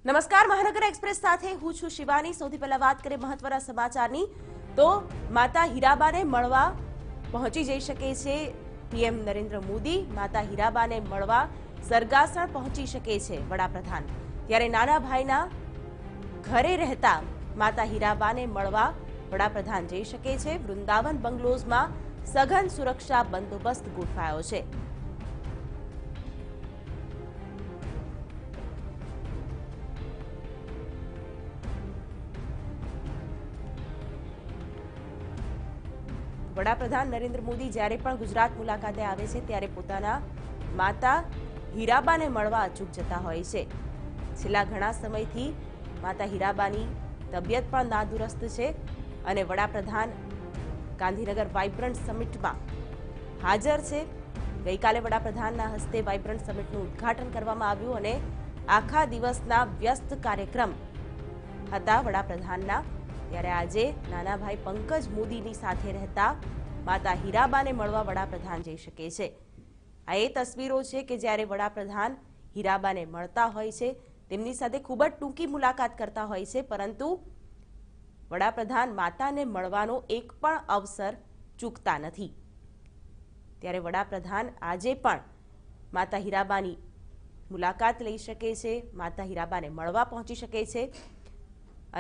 નમસ્કાર, મહાનગર એક્સપ્રેસ સાથે હું છું શિવાની। સૌથી પહેલા વાત કરીએ મહત્વના સમાચારની તો માતા હીરાબાને મળવા પહોંચી જઈ શકે છે પીએમ નરેન્દ્ર મોદી। માતા હીરાબાને મળવા સરગાસણ પહોંચી શકે છે વડાપ્રધાન। ત્યારે નાના ભાઈના ઘરે રહેતા માતા હીરાબાને મળવા વડાપ્રધાન જઈ શકે છે। વૃંદાવન બંગલોઝમાં સઘન સુરક્ષા બંદોબસ્ત ગોઠવાયો છે। વડાપ્રધાન નરેન્દ્ર મોદી જ્યારે પણ ગુજરાત મુલાકાતે આવે છે ત્યારે પોતાના માતા હીરાબાને મળવા અચૂક જતા હોય છે। છેલ્લા ઘણા સમયથી માતા હીરાબાની તબિયત પણ નાદુરસ્ત છે અને વડાપ્રધાન ગાંધીનગર વાઇબ્રન્ટ સમિટમાં હાજર છે। ગઈકાલે વડાપ્રધાનના હસ્તે વાઇબ્રન્ટ સમિટનું ઉદ્ઘાટન કરવામાં આવ્યું અને આખા દિવસના વ્યસ્ત કાર્યક્રમ હતા વડાપ્રધાનના। ત્યારે આજે નાના ભાઈ પંકજ મોદીની સાથે રહેતા માતા હીરાબાને મળવા વડાપ્રધાન જઈ શકે છે। આ એ તસવીરો છે કે જ્યારે વડાપ્રધાન હીરાબાને મળતા હોય છે, તેમની સાથે ખૂબ જ ટૂંકી મુલાકાત કરતા હોય છે, પરંતુ વડાપ્રધાન માતાને મળવાનો એક પણ અવસર ચૂકતા નથી। ત્યારે વડાપ્રધાન આજે પણ માતા હીરાબાની મુલાકાત લઈ શકે છે, માતા હીરાબાને મળવા પહોંચી શકે છે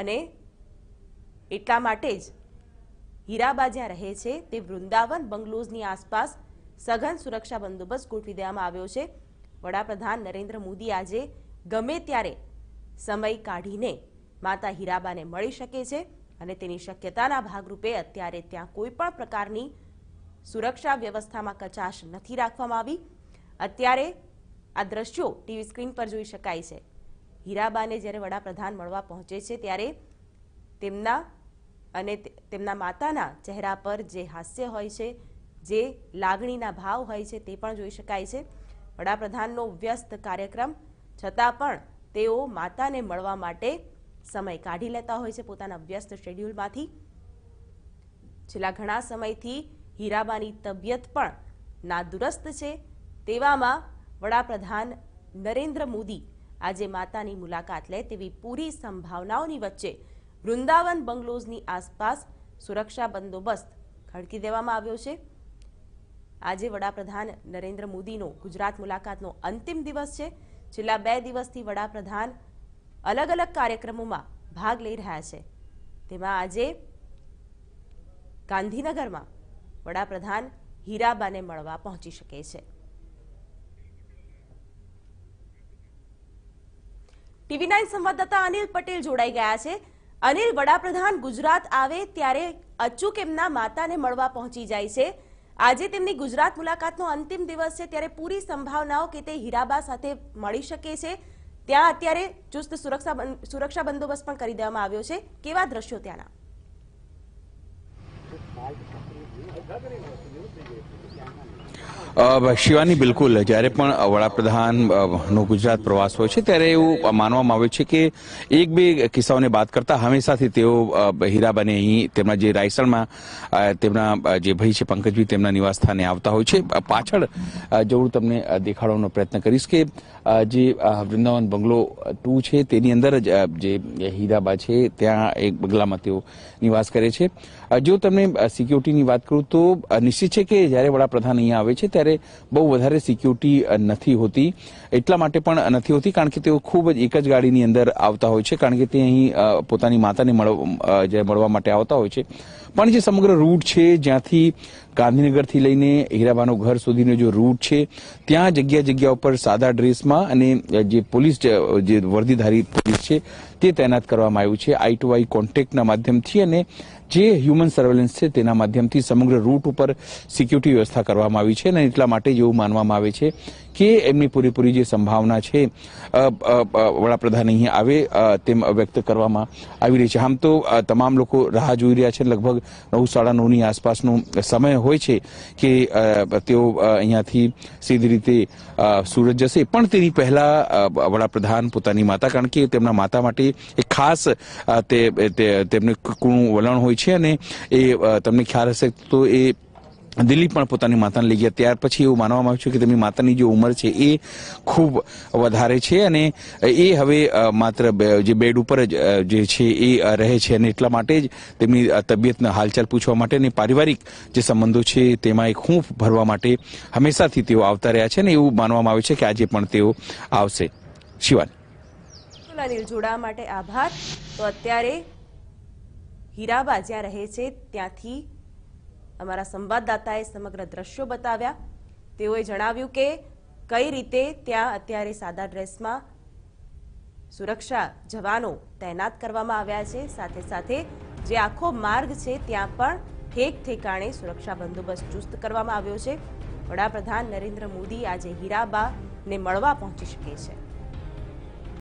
અને એટલા માટે જ હીરાબા જ્યાં રહે છે તે વૃંદાવન બંગલોઝની આસપાસ સઘન સુરક્ષા બંદોબસ્ત ગોઠવી દેવામાં આવ્યો છે। વડાપ્રધાન નરેન્દ્ર મોદી આજે ગમે ત્યારે સમય કાઢીને માતા હીરાબાને મળી શકે છે અને તેની શક્યતાના ભાગરૂપે અત્યારે ત્યાં કોઈ પણ પ્રકારની સુરક્ષા વ્યવસ્થામાં કચાશ નથી રાખવામાં આવી। અત્યારે આ દ્રશ્યો ટીવી સ્ક્રીન પર જોઈ શકાય છે। હીરાબાને જ્યારે વડાપ્રધાન મળવા પહોંચે છે ત્યારે તેમના માતાના ચહેરા પર જે હાસ્ય હોય છે, જે લાગણીના ભાવ હોય છે તે પણ જોઈ શકાય છે। વડાપ્રધાનનો વ્યસ્ત કાર્યક્રમ છતાં પણ તેઓ માતાને મળવા માટે સમય કાઢી લેતા હોય છે પોતાના વ્યસ્ત શેડ્યુલમાંથી। છેલ્લા ઘણા સમયથી હીરાબાની તબિયત પણ નાદુરસ્ત છે, તેવામાં વડાપ્રધાન નરેન્દ્ર મોદી આજે માતાની મુલાકાત લે તેવી પૂરી સંભાવનાઓની વચ્ચે વૃંદાવન બંગલોઝની આસપાસ સુરક્ષા બંદોબસ્ત ખડકી દેવામાં આવ્યો છે। આજે વડાપ્રધાન નરેન્દ્ર મોદીનો ગુજરાત મુલાકાતનો અંતિમ દિવસ છે। છેલ્લા 2 દિવસથી વડાપ્રધાન અલગ અલગ કાર્યક્રમોમાં ભાગ લઈ રહ્યા છે, તેમાં આજે ગાંધીનગરમાં વડાપ્રધાન હીરાબાને મળવા પહોંચી શકે છે। ટીવી9 સંવાદદાતા અનિલ પટેલ જોડાઈ ગયા છે। અનિલ, વડાપ્રધાન ગુજરાત આવે ત્યારે અચૂક એમના માતાને મળવા પહોંચી જાય છે। આજે તેમની ગુજરાત મુલાકાતનો અંતિમ દિવસ છે, ત્યારે પૂરી સંભાવનાઓ કે તે હીરાબા સાથે મળી શકે છે। ત્યાં અત્યારે ચુસ્ત સુરક્ષા બંદોબસ્ત પણ કરી દેવામાં આવ્યો છે। કેવા દ્રશ્યો ત્યાંના? શિવાની, બિલકુલ જ્યારે પણ વડાપ્રધાનનો ગુજરાત પ્રવાસ હોય છે ત્યારે એવું માનવામાં આવે છે કે એક બે કિસ્સાઓને બાદ કરતા હંમેશાથી તેઓ હીરાબાને અહીં તેમના જે રાયસણમાં તેમના જે ભાઈ છે પંકજભાઈ તેમના નિવાસ સ્થાને આવતા હોય છે। પાછળ જરૂર તમને દેખાડવાનો પ્રયત્ન કરીશ કે જે વૃંદાવન બંગલો 2 છે તેની અંદર જ જે હીરાબા છે ત્યાં એક બંગલામાં તેઓ નિવાસ કરે છે। જો તમને સિક્યુરિટીની વાત કરું તો નિશ્ચિત છે કે જ્યારે વડાપ્રધાન અહીંયા આવે છે ત્યારે બહુ વધારે સિક્યુરિટી નથી હોતી। એટલા માટે પણ નથી હોતી કારણ કે તેઓ ખૂબ જ એક જ ગાડીની અંદર આવતા હોય છે, કારણ કે તે અહીં પોતાની માતાને મળવા માટે આવતા હોય છે। પણ જે સમગ્ર રૂટ છે, જ્યાંથી ગાંધીનગરથી લઈને હીરાબાનું ઘર સુધીનો જે રૂટ છે, ત્યાં જગ્યા ઉપર સાદા ડ્રેસમાં અને જે પોલીસ જે વર્દીધારી પોલીસ છે તે તૈનાત કરવામાં આવ્યું છે। આઈ ટુ આઈ કોન્ટેક્ટના માધ્યમથી અને જે હ્યુમન સર્વેલન્સ છે તેના માધ્યમથી સમગ્ર રૂટ ઉપર સિક્યુરિટી વ્યવસ્થા કરવામાં આવી છે અને એટલા માટે જ એવું માનવામાં આવે છે કે એમની પૂરેપૂરી જે સંભાવના છે વડાપ્રધાન અહીં આવે તેમ વ્યક્ત કરવામાં આવી રહી છે। આમ તો તમામ લોકો રાહ જોઈ રહ્યા છે, લગભગ 9:30-9ની આસપાસનો સમય હોય છે કે તેઓ અહીંયાથી સીધી રીતે સુરત જશે, પણ તેની પહેલા વડાપ્રધાન પોતાની માતા, કારણ કે તેમના માતા માટે એક ખાસ તેમને કુણું વલણ હોય છે અને એ તમને ખ્યાલ હશે તો એ દિલ્હી પણ પોતાની માતાને લઈ ગયા. ત્યાર પછી એવું માનવામાં આવ્યું છે કે તેમની માતાની જે ઉંમર છે એ ખૂબ વધારે છે અને એ હવે માત્ર જે બેડ ઉપર જ જે છે એ રહે છે અને એટલા માટે જ તેમની તબિયતના હાલચાલ પૂછવા માટે અને પારિવારિક જે સંબંધો છે તેમાં એક હૂંફ ભરવા માટે હંમેશાથી તેઓ આવતા રહ્યા છે અને એવું માનવામાં આવે છે કે આજે પણ તેઓ આવશે. શિવાન. અનિલ, જોડાવા માટે આભાર. તો અત્યારે હીરાબા જ્યાં રહે છે ત્યાંથી અમારા સંવાદદાતાએ સમગ્ર દ્રશ્યો બતાવ્યા. તેઓએ જણાવ્યું કે કઈ રીતે ત્યાં અત્યારે સાદા ડ્રેસમાં સુરક્ષા જવાનો તૈનાત કરવામાં આવ્યા છે. સાથે સાથે જે આખો માર્ગ છે ત્યાં પણ ઠેક ઠેકાણે સુરક્ષા બંદોબસ્ત ચુસ્ત કરવામાં આવ્યો છે. વડાપ્રધાન નરેન્દ્ર મોદી આજે હીરાબાને મળવા પહોંચી શકે છે.